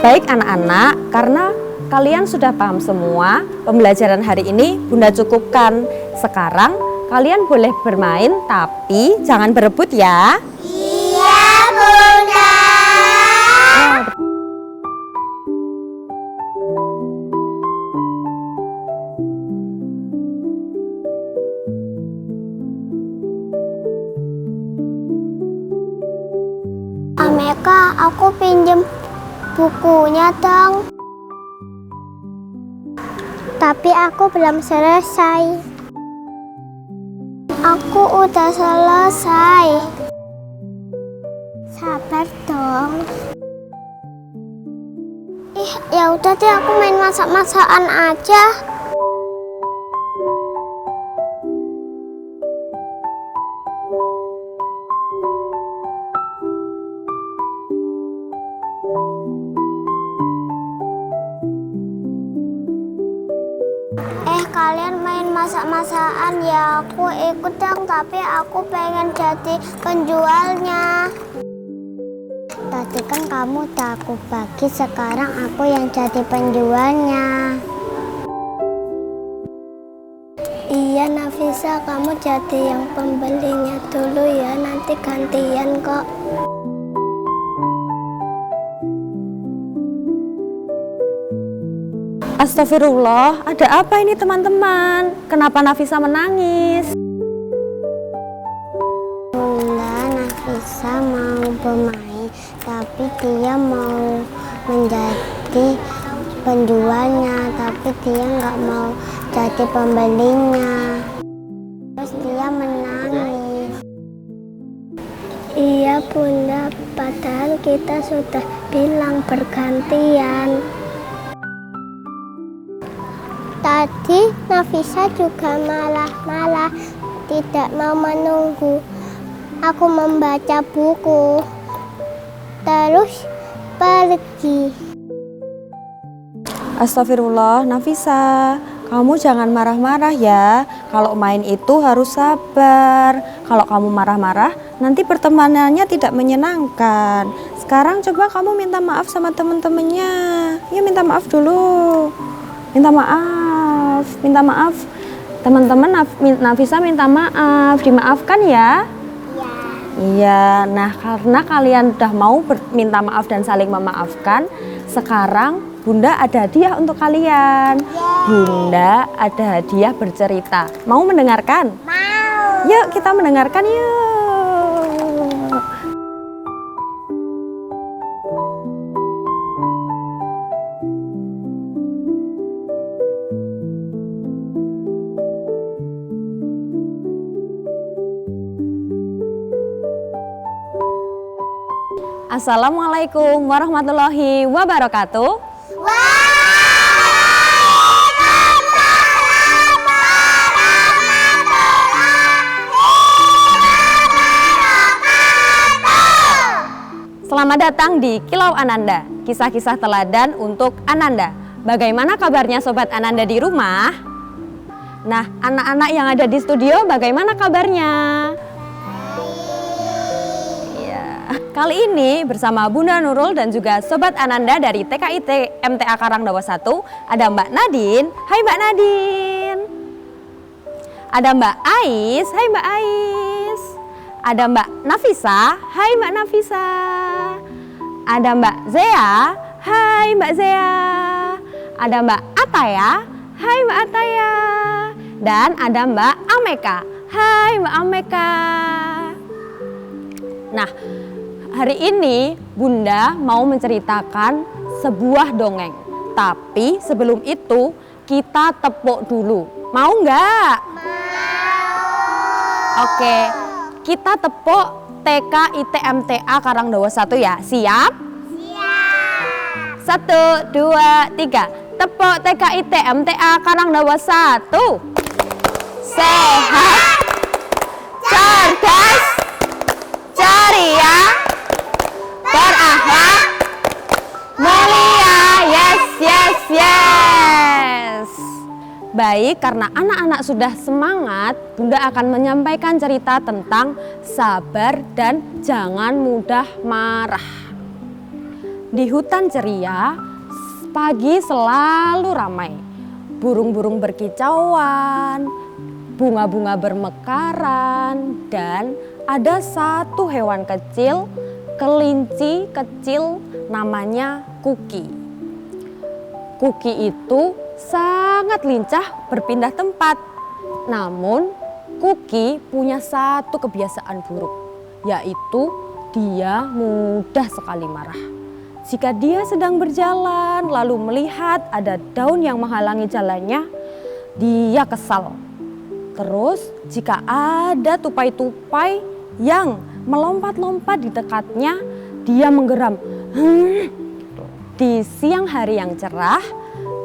Baik anak-anak, karena kalian sudah paham semua, pembelajaran hari ini Bunda cukupkan. Sekarang kalian boleh bermain, tapi jangan berebut ya. Iya, Bunda. Ameka, aku pinjem bukunya dong. Tapi aku belum selesai. Aku udah selesai. Sabar dong. Ya udah deh, aku main masak-masakan aja. Kalian main masak-masakan ya, aku ikut dong, tapi aku pengen jadi penjualnya. Tadi kan kamu udah aku bagi, sekarang aku yang jadi penjualnya. Iya Nafisa, kamu jadi yang pembelinya dulu ya, nanti gantian kok. Astagfirullah, ada apa ini teman-teman? Kenapa Nafisa menangis? Bunda, Nafisa mau bermain, tapi dia mau menjadi penjualnya, tapi dia nggak mau jadi pembelinya. Terus dia menangis. Iya Bunda, padahal kita sudah bilang bergantian. Tadi Nafisa juga malah tidak mau menunggu aku membaca buku, terus pergi. Astagfirullah, Nafisa, kamu jangan marah-marah ya. Kalau main itu harus sabar. Kalau kamu marah-marah, nanti pertemanannya tidak menyenangkan. Sekarang coba kamu minta maaf sama teman-temannya. Ya minta maaf dulu. Minta maaf. Teman-teman, Nafisa minta maaf. Dimaafkan ya? Iya. Nah, karena kalian udah mau minta maaf dan saling memaafkan, sekarang Bunda ada hadiah untuk kalian. Bunda ada hadiah bercerita. Mau mendengarkan? Mau. Yuk kita mendengarkan yuk. Assalamualaikum warahmatullahi wabarakatuh. Selamat datang di Kilau Ananda, kisah-kisah teladan untuk Ananda. Bagaimana kabarnya Sobat Ananda di rumah? Nah, anak-anak yang ada di studio bagaimana kabarnya? Kali ini bersama Bunda Nurul dan juga Sobat Ananda dari TKIT MTA Karangdawa 1, ada Mbak Nadine. Hai Mbak Nadine. Ada Mbak Ais. Hai Mbak Ais. Ada Mbak Nafisa. Hai Mbak Nafisa. Ada Mbak Zea. Hai Mbak Zea. Ada Mbak Ataya. Hai Mbak Ataya. Dan ada Mbak Ameka. Hai Mbak Ameka. Nah, hari ini Bunda mau menceritakan sebuah dongeng. Tapi sebelum itu kita tepuk dulu. Mau nggak? Mau. Oke, kita tepuk TKIT MTA Karangdawa 1 ya. Siap? Siap. 1, 2, 3. Tepuk TKIT MTA Karangdawa 1. Sehat, cerdas, ceria, berakhlak, mulia. Yes. Baik, karena anak-anak sudah semangat, Bunda akan menyampaikan cerita tentang sabar dan jangan mudah marah. Di hutan ceria, pagi selalu ramai. Burung-burung berkicauan, bunga-bunga bermekaran, dan ada satu hewan kecil, kelinci kecil namanya Kuki. Kuki itu sangat lincah berpindah tempat. Namun Kuki punya satu kebiasaan buruk, yaitu dia mudah sekali marah. Jika dia sedang berjalan lalu melihat ada daun yang menghalangi jalannya, dia kesal. Terus jika ada tupai-tupai yang melompat-lompat di dekatnya, dia menggeram. Di siang hari yang cerah,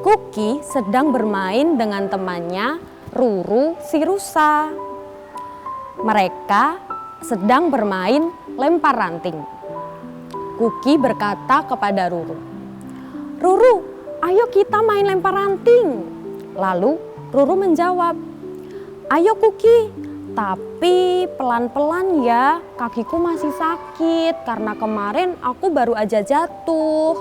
Kuki sedang bermain dengan temannya Ruru si rusa. Mereka sedang bermain lempar ranting. Kuki berkata kepada Ruru, "Ruru, ayo kita main lempar ranting." Lalu Ruru menjawab, "Ayo Kuki, tapi pelan-pelan ya, kakiku masih sakit karena kemarin aku baru aja jatuh."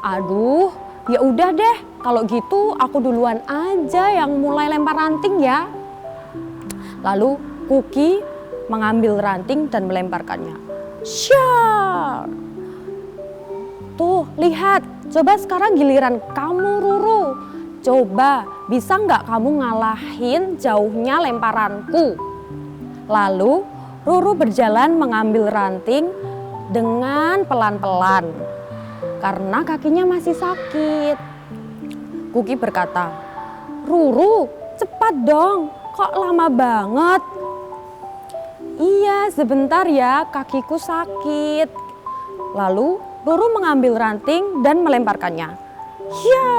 "Aduh, ya udah deh, kalau gitu aku duluan aja yang mulai lempar ranting ya." Lalu Kuki mengambil ranting dan melemparkannya. Syar! Tuh, lihat, coba sekarang giliran kamu Ruru. Coba, bisa nggak kamu ngalahin jauhnya lemparanku? Lalu Ruru berjalan mengambil ranting dengan pelan-pelan karena kakinya masih sakit. Kuki berkata, "Ruru, cepat dong, kok lama banget?" "Iya, sebentar ya, kakiku sakit." Lalu Ruru mengambil ranting dan melemparkannya. Ya.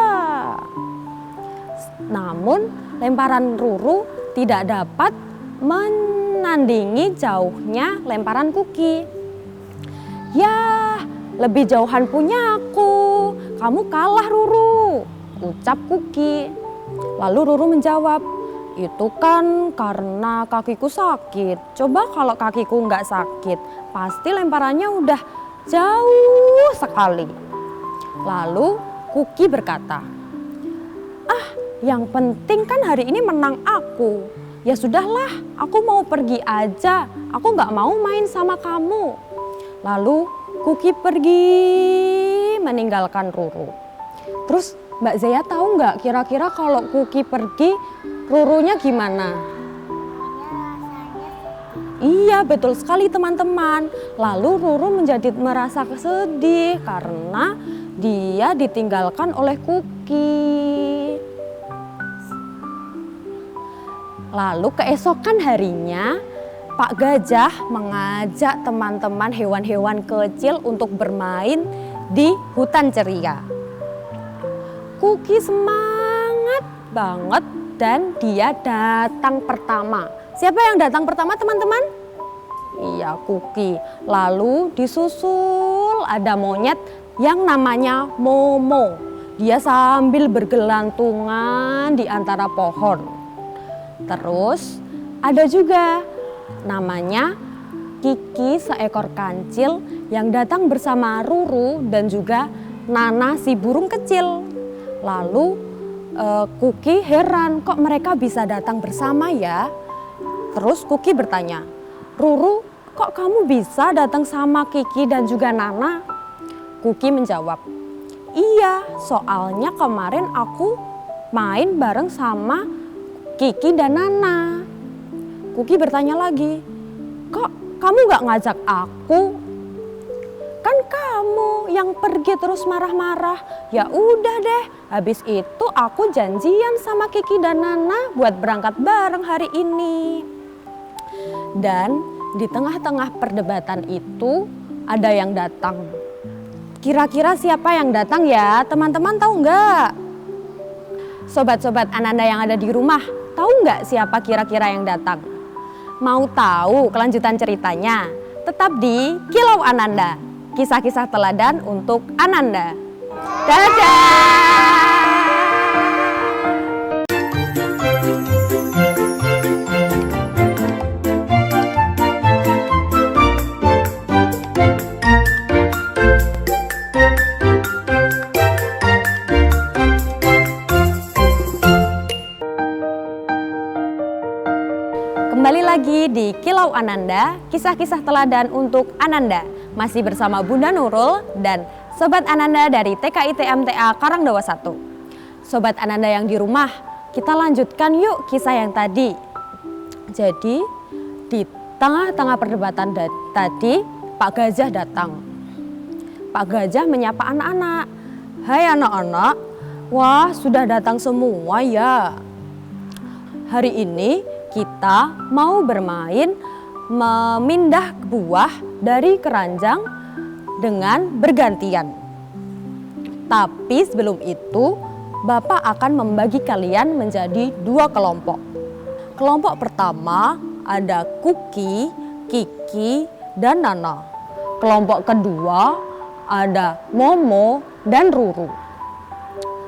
Namun lemparan Ruru tidak dapat menandingi jauhnya lemparan Kuki. "Ya, lebih jauhan punya aku. Kamu kalah Ruru," ucap Kuki. Lalu Ruru menjawab, "Itu kan karena kakiku sakit. Coba kalau kakiku nggak sakit, pasti lemparannya udah jauh sekali." Lalu Kuki berkata, "Yang penting kan hari ini menang aku. Ya sudahlah, aku mau pergi aja. Aku nggak mau main sama kamu." Lalu Kuki pergi meninggalkan Ruru. Terus Mbak Zaya tahu nggak kira-kira kalau Kuki pergi, Rurunya gimana? Iya, betul sekali teman-teman. Lalu Ruru menjadi merasa sedih karena dia ditinggalkan oleh Kuki. Lalu keesokan harinya, Pak Gajah mengajak teman-teman hewan-hewan kecil untuk bermain di hutan ceria. Kuki semangat banget dan dia datang pertama. Siapa yang datang pertama teman-teman? Iya, Kuki. Lalu disusul ada monyet yang namanya Momo. Dia sambil bergelantungan di antara pohon. Terus ada juga namanya Kiki seekor kancil yang datang bersama Ruru dan juga Nana si burung kecil. Lalu Kuki heran kok mereka bisa datang bersama ya. Terus Kuki bertanya, "Ruru, kok kamu bisa datang sama Kiki dan juga Nana?" Kuki menjawab, "Iya, soalnya kemarin aku main bareng sama Kiki dan Nana." Kuki bertanya lagi, "Kok kamu gak ngajak aku? Kan kamu yang pergi terus marah-marah." "Ya udah deh, habis itu aku janjian sama Kiki dan Nana buat berangkat bareng hari ini." Dan di tengah-tengah perdebatan itu ada yang datang. Kira-kira siapa yang datang ya? Teman-teman tahu nggak? Sobat-sobat Ananda yang ada di rumah, tahu nggak siapa kira-kira yang datang? Mau tahu kelanjutan ceritanya? Tetap di Kilau Ananda, kisah-kisah teladan untuk Ananda. Dadah! Wow Ananda, kisah-kisah teladan untuk Ananda. Masih bersama Bunda Nurul dan Sobat Ananda dari TKIT MTA Karangdawa 1. Sobat Ananda yang di rumah, kita lanjutkan yuk kisah yang tadi. Jadi di tengah-tengah perdebatan tadi, Pak Gajah datang. Pak Gajah menyapa anak-anak. Hai anak-anak, wah sudah datang semua ya. Hari ini kita mau bermain memindah buah dari keranjang dengan bergantian. Tapi sebelum itu, Bapak akan membagi kalian menjadi 2 kelompok. Kelompok pertama ada Kuki, Kiki, dan Nana. Kelompok kedua ada Momo dan Ruru.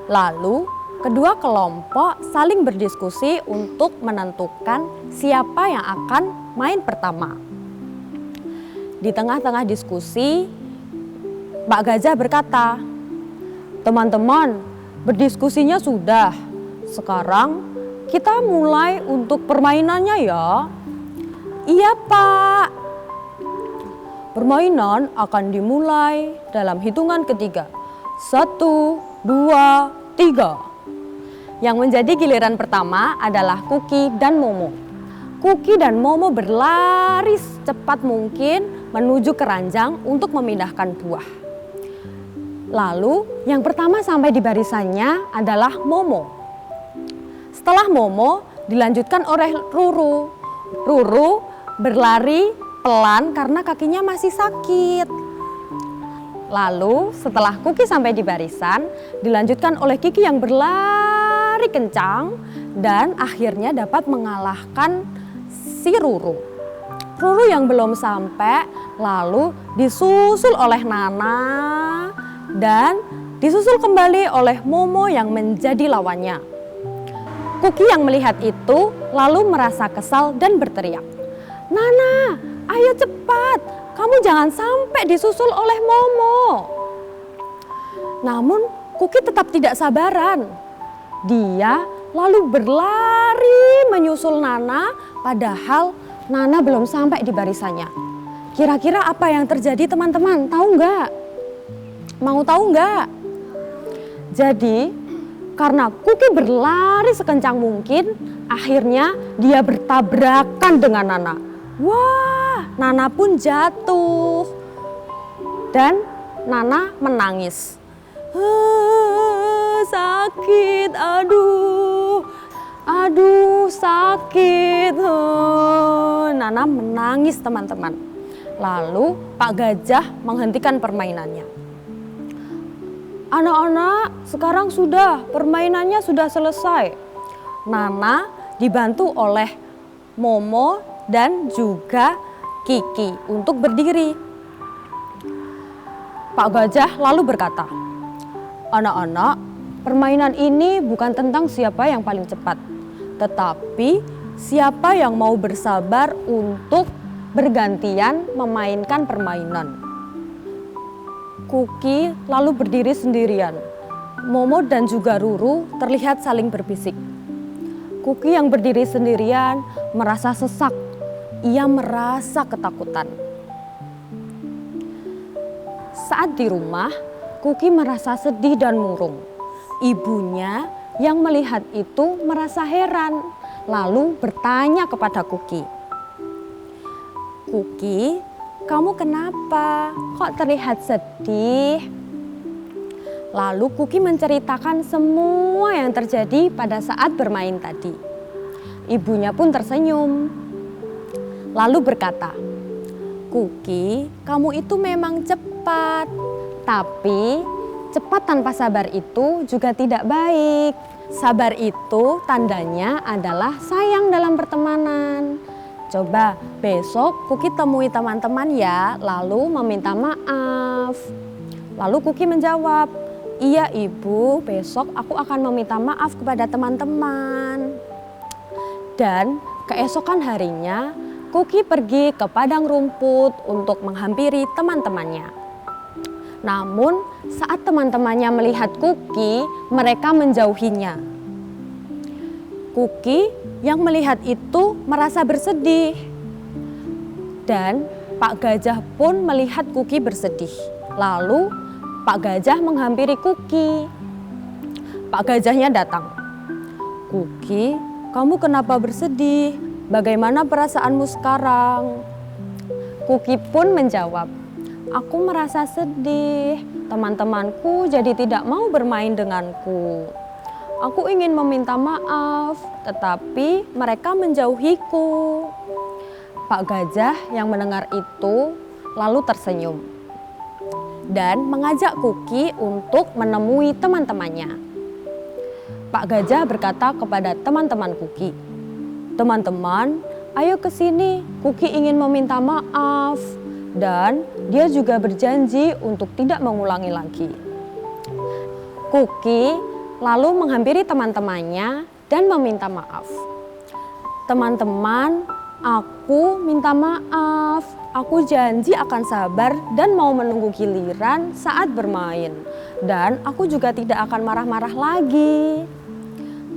Lalu kedua kelompok saling berdiskusi untuk menentukan siapa yang akan main pertama. Di tengah-tengah diskusi, Pak Gajah berkata, "Teman-teman, berdiskusinya sudah. Sekarang kita mulai untuk permainannya ya." "Iya, Pak." Permainan akan dimulai dalam hitungan ketiga. 1, 2, 3. Yang menjadi giliran pertama adalah Kuki dan Momo. Kuki dan Momo berlari secepat mungkin menuju keranjang untuk memindahkan buah. Lalu yang pertama sampai di barisannya adalah Momo. Setelah Momo dilanjutkan oleh Ruru. Ruru berlari pelan karena kakinya masih sakit. Lalu setelah Kuki sampai di barisan, dilanjutkan oleh Kiki yang berlari kencang dan akhirnya dapat mengalahkan si Ruru. Ruru yang belum sampai lalu disusul oleh Nana dan disusul kembali oleh Momo yang menjadi lawannya. Kuki yang melihat itu lalu merasa kesal dan berteriak, "Nana, ayo cepat! Kamu jangan sampai disusul oleh Momo." Namun Kuki tetap tidak sabaran. Dia lalu berlari menyusul Nana padahal Nana belum sampai di barisannya. Kira-kira apa yang terjadi teman-teman? Tahu nggak? Mau tahu nggak? Jadi karena Kuki berlari sekencang mungkin, akhirnya dia bertabrakan dengan Nana. Wah, Nana pun jatuh dan Nana menangis. Sakit, aduh sakit. Nana menangis teman-teman. Lalu Pak Gajah menghentikan permainannya. Anak-anak, sekarang permainannya sudah selesai. Nana dibantu oleh Momo dan juga Kiki untuk berdiri. Pak Gajah lalu berkata, "Anak-anak, permainan ini bukan tentang siapa yang paling cepat, tetapi siapa yang mau bersabar untuk bergantian memainkan permainan." Kuki lalu berdiri sendirian. Momo dan juga Ruru terlihat saling berbisik. Kuki yang berdiri sendirian merasa sesak. Ia merasa ketakutan. Saat di rumah, Kuki merasa sedih dan murung. Ibunya yang melihat itu merasa heran, lalu bertanya kepada Kuki, "Kuki, kamu kenapa? Kok terlihat sedih?" Lalu Kuki menceritakan semua yang terjadi pada saat bermain tadi. Ibunya pun tersenyum. Lalu berkata, "Kuki, kamu itu memang cepat. Tapi cepat tanpa sabar itu juga tidak baik. Sabar itu tandanya adalah sayang dalam pertemanan. Coba besok Kuki temui teman-teman ya, lalu meminta maaf." Lalu Kuki menjawab, "Iya Ibu, besok aku akan meminta maaf kepada teman-teman." Dan keesokan harinya, Kuki pergi ke padang rumput untuk menghampiri teman-temannya. Namun saat teman-temannya melihat Kuki, mereka menjauhinya. Kuki yang melihat itu merasa bersedih. Dan Pak Gajah pun melihat Kuki bersedih. Lalu Pak Gajah menghampiri Kuki. Pak Gajahnya datang. Kuki, kamu kenapa bersedih? Bagaimana perasaanmu sekarang? Kuki pun menjawab, aku merasa sedih. Teman-temanku jadi tidak mau bermain denganku. Aku ingin meminta maaf, tetapi mereka menjauhiku. Pak Gajah yang mendengar itu lalu tersenyum dan mengajak Kuki untuk menemui teman-temannya. Pak Gajah berkata kepada teman-teman Kuki, teman-teman, ayo ke sini, Kuki ingin meminta maaf. Dan dia juga berjanji untuk tidak mengulangi lagi. Kuki lalu menghampiri teman-temannya dan meminta maaf. Teman-teman, aku minta maaf. Aku janji akan sabar dan mau menunggu giliran saat bermain. Dan aku juga tidak akan marah-marah lagi.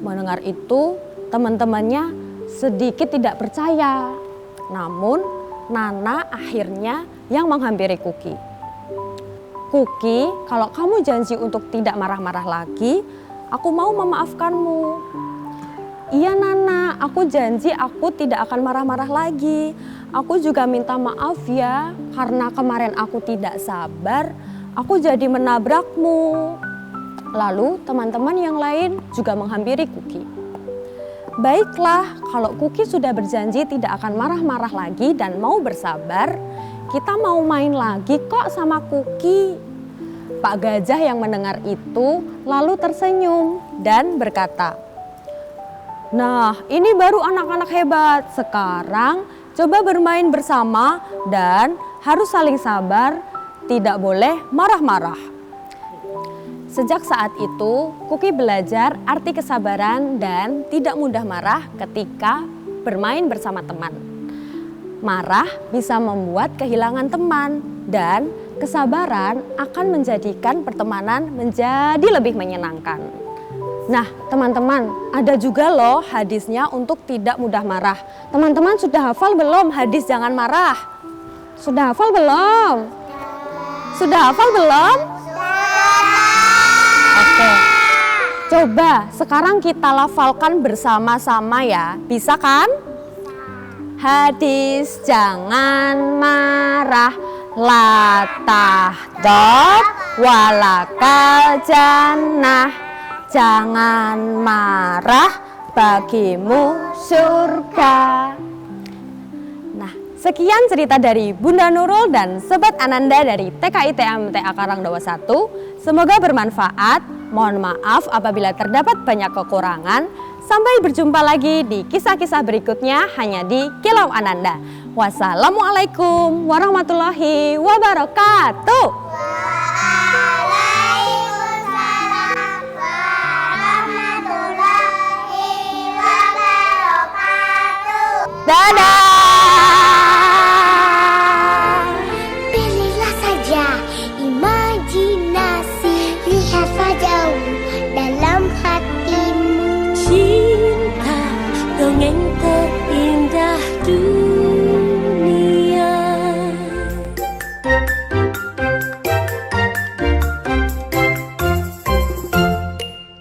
Mendengar itu, teman-temannya sedikit tidak percaya. Namun, Nana akhirnya yang menghampiri Kuki. Kuki, kalau kamu janji untuk tidak marah-marah lagi, aku mau memaafkanmu. Iya Nana, aku janji aku tidak akan marah-marah lagi. Aku juga minta maaf ya, karena kemarin aku tidak sabar, aku jadi menabrakmu. Lalu teman-teman yang lain juga menghampiri Kuki. Baiklah, kalau Kuki sudah berjanji tidak akan marah-marah lagi dan mau bersabar, kita mau main lagi kok sama Kuki. Pak Gajah yang mendengar itu lalu tersenyum dan berkata, nah, ini baru anak-anak hebat. Sekarang coba bermain bersama dan harus saling sabar, tidak boleh marah-marah. Sejak saat itu, Kuki belajar arti kesabaran dan tidak mudah marah ketika bermain bersama teman. Marah bisa membuat kehilangan teman dan kesabaran akan menjadikan pertemanan menjadi lebih menyenangkan. Nah, teman-teman, ada juga loh hadisnya untuk tidak mudah marah. Teman-teman sudah hafal belum hadis jangan marah? Sudah hafal belum? Sudah hafal belum? Oke. Coba sekarang kita lafalkan bersama-sama ya. Bisa kan? Hadis jangan marah, la tahdab walakal jannah. Jangan marah, bagimu surga. Nah, sekian cerita dari Bunda Nurul dan Sobat Ananda dari TKI TMTA Karangdawa 1. Semoga bermanfaat. Mohon maaf apabila terdapat banyak kekurangan. Sampai berjumpa lagi di kisah-kisah berikutnya hanya di Kilau Ananda. Wassalamualaikum warahmatullahi wabarakatuh. Waalaikumsalam warahmatullahi wabarakatuh. Dadah. Pilihlah saja imajinasi, lihat saja dalam hatimu. Cinta dongeng terindah dunia.